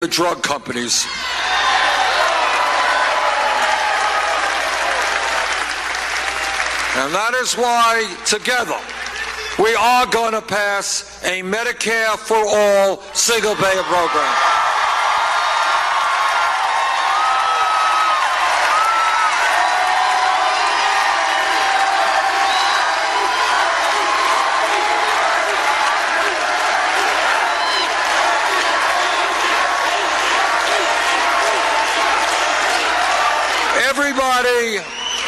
the drug companies. And that is why, together, we are going to pass a Medicare for all single-payer program.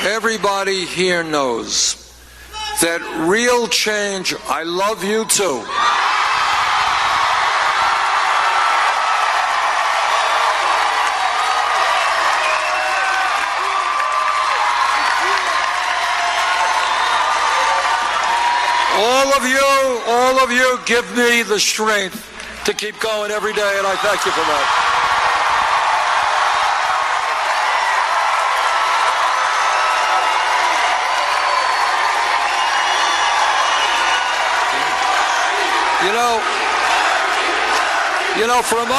Everybody here knows that real change, I love you too. All of you give me the strength to keep going every day, and I thank you for that. You know, from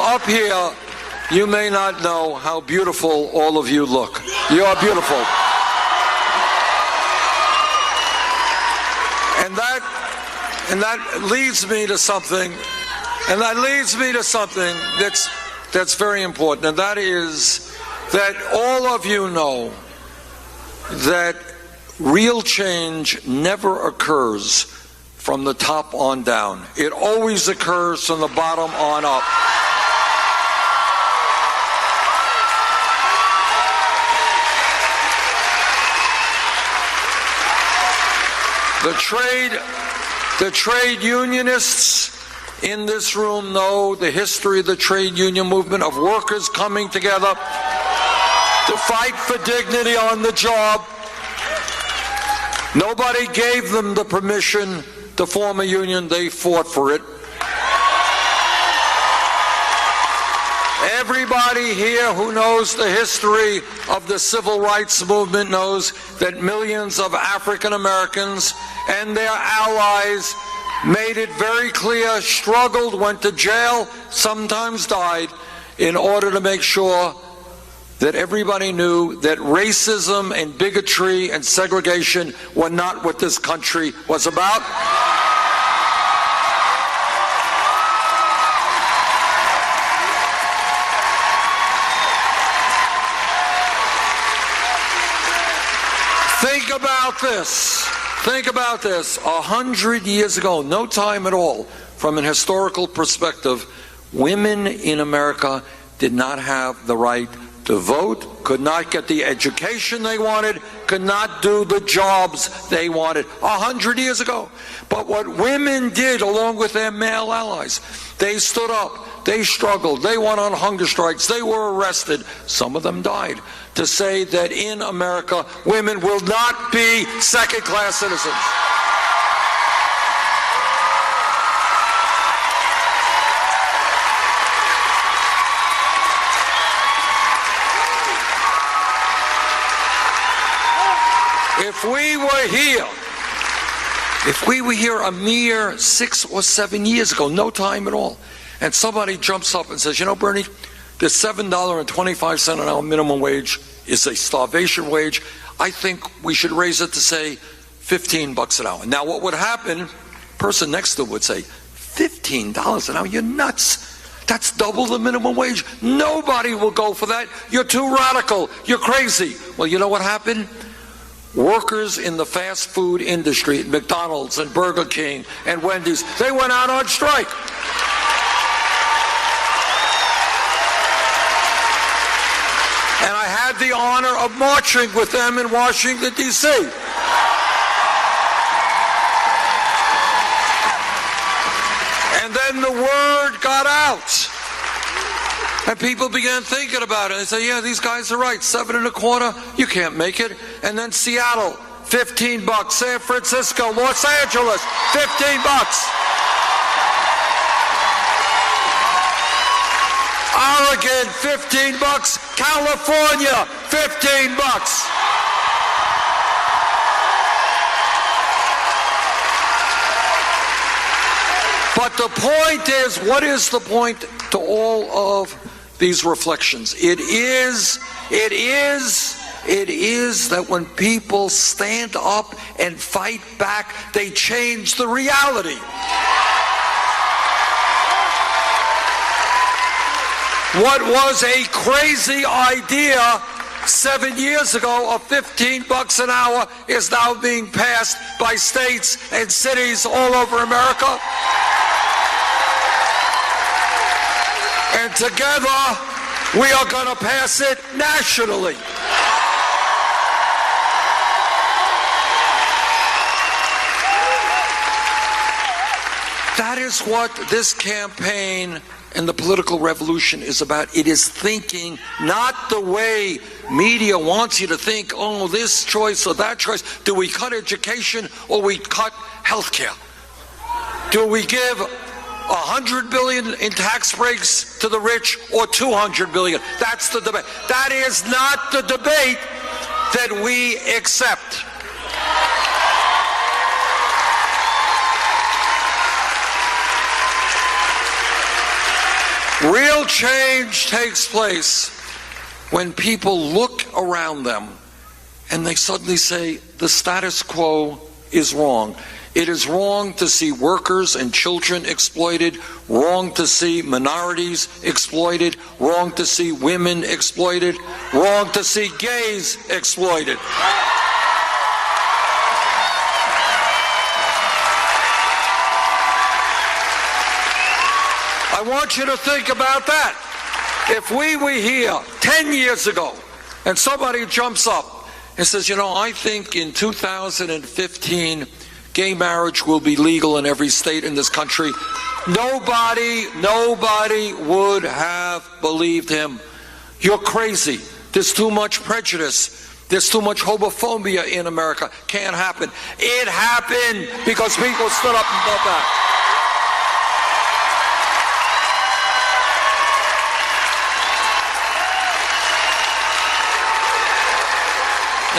up here, you may not know how beautiful all of you look. You are beautiful. And that leads me to something, that's very important, and that is that all of you know that real change never occurs from the top on down. It always occurs from the bottom on up. The trade unionists in this room know the history of the trade union movement, of workers coming together to fight for dignity on the job. Nobody gave them the permission to form a union. They fought for it. Everybody here who knows the history of the civil rights movement knows that millions of African Americans and their allies made it very clear, struggled, went to jail, sometimes died, in order to make sure that everybody knew that racism and bigotry and segregation were not what this country was about. Think about this. 100 years ago, no time at all, from an historical perspective, women in America did not have the right to vote, could not get the education they wanted, could not do the jobs they wanted 100 years ago. But what women did, along with their male allies, they stood up, they struggled, they went on hunger strikes, they were arrested, some of them died, to say that in America, women will not be second-class citizens. If we were here a mere 6 or 7 years ago, no time at all, and somebody jumps up and says, you know, Bernie, the $7.25 an hour minimum wage is a starvation wage. I think we should raise it to, say, $15 an hour. Now, what would happen, the person next to it would say, $15 an hour? You're nuts. That's double the minimum wage. Nobody will go for that. You're too radical. You're crazy. Well, you know what happened? Workers in the fast food industry, McDonald's and Burger King and Wendy's, they went out on strike. And I had the honor of marching with them in Washington, D.C. And then the word got out. And people began thinking about it. They say, yeah, these guys are right. $7.25, you can't make it. And then Seattle, $15. San Francisco, Los Angeles, $15. Oregon, $15. California, $15. But the point is, what is the point to all of these reflections? It is that when people stand up and fight back, they change the reality. What was a crazy idea 7 years ago of $15 an hour is now being passed by states and cities all over America. And together, we are going to pass it nationally. That is what this campaign and the political revolution is about. It is thinking not the way media wants you to think, oh, this choice or that choice. Do we cut education or we cut health care? Do we give $100 billion in tax breaks to the rich or $200 billion? That's the debate. That is not the debate that we accept. Real change takes place when people look around them and they suddenly say, the status quo is wrong. It is wrong to see workers and children exploited, wrong to see minorities exploited, wrong to see women exploited, wrong to see gays exploited. I want you to think about that. If we were here 10 years ago and somebody jumps up and says, you know, I think in 2015 gay marriage will be legal in every state in this country, nobody would have believed him. You're crazy. There's too much prejudice. There's too much homophobia in America. Can't happen. It happened because people stood up and fought back.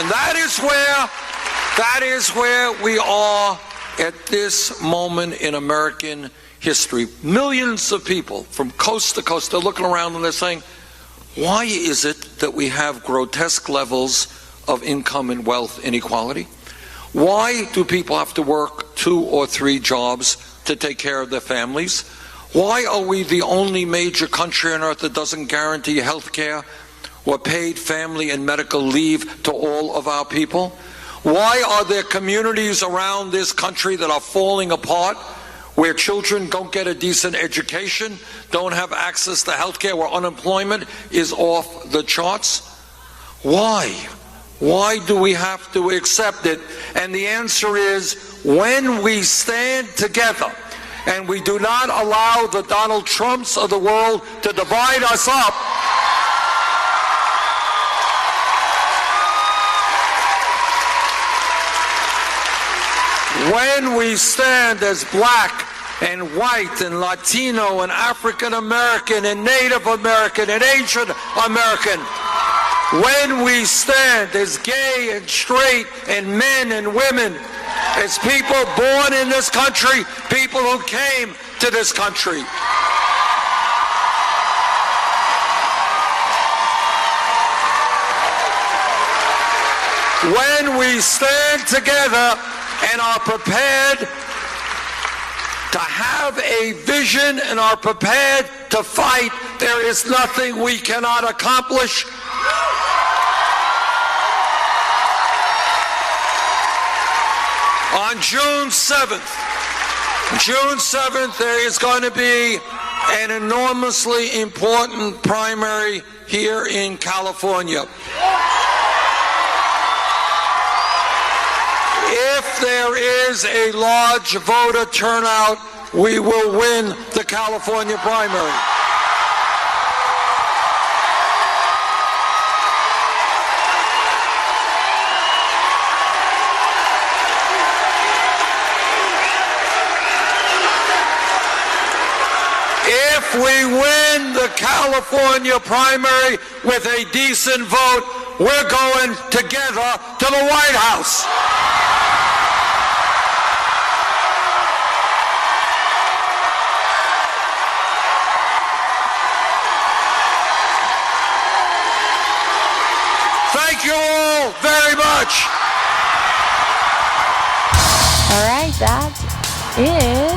And that is where we are at this moment in American history. Millions of people from coast to coast, they're looking around and they're saying, why is it that we have grotesque levels of income and wealth inequality? Why do people have to work 2 or 3 jobs to take care of their families? Why are we the only major country on earth that doesn't guarantee health care or paid family and medical leave to all of our people? Why are there communities around this country that are falling apart, where children don't get a decent education, don't have access to health care, where unemployment is off the charts? Why? Why do we have to accept it? And the answer is, when we stand together and we do not allow the Donald Trumps of the world to divide us up, when we stand as black and white and Latino and African American and Native American and Asian American, when we stand as gay and straight and men and women, as people born in this country, people who came to this country, when we stand together and are prepared to have a vision and are prepared to fight, there is nothing we cannot accomplish. On June 7th, there is going to be an enormously important primary here in California. If there is a large voter turnout, we will win the California primary. If we win the California primary with a decent vote, we're going together to the White House. Thank you all very much. All right, that is